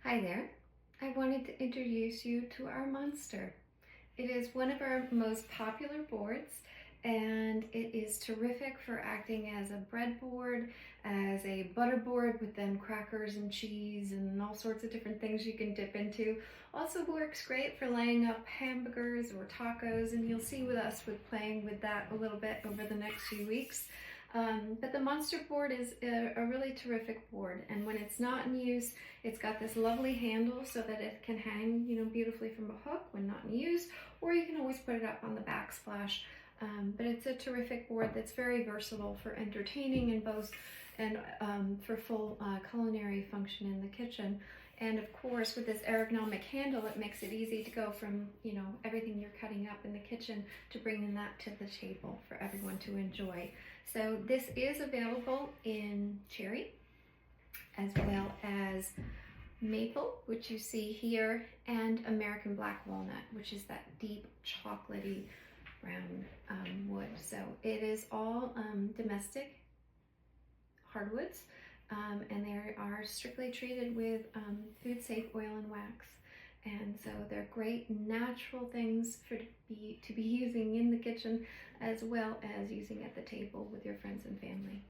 Hi there. I wanted to introduce you to our Monster. It is one of our most popular boards and it is terrific for acting as a breadboard, as a butter board with then crackers and cheese and all sorts of different things you can dip into. Also works great for laying up hamburgers or tacos, and you'll see with us with playing with that a little bit over the next few weeks. But the Monster board is a really terrific board, and when it's not in use, it's got this lovely handle so that it can hang, beautifully from a hook when not in use, or you can always put it up on the backsplash. But it's a terrific board that's very versatile for entertaining and both, and for full culinary function in the kitchen. And of course, with this ergonomic handle, it makes it easy to go from, everything you're cutting up in the kitchen to bringing that to the table for everyone to enjoy. So this is available in cherry as well as maple, which you see here, and American black walnut, which is that deep chocolatey brown wood. So it is all domestic hardwoods, and they are strictly treated with food safe oil and wax. And so they're great natural things to be using in the kitchen as well as using at the table with your friends and family.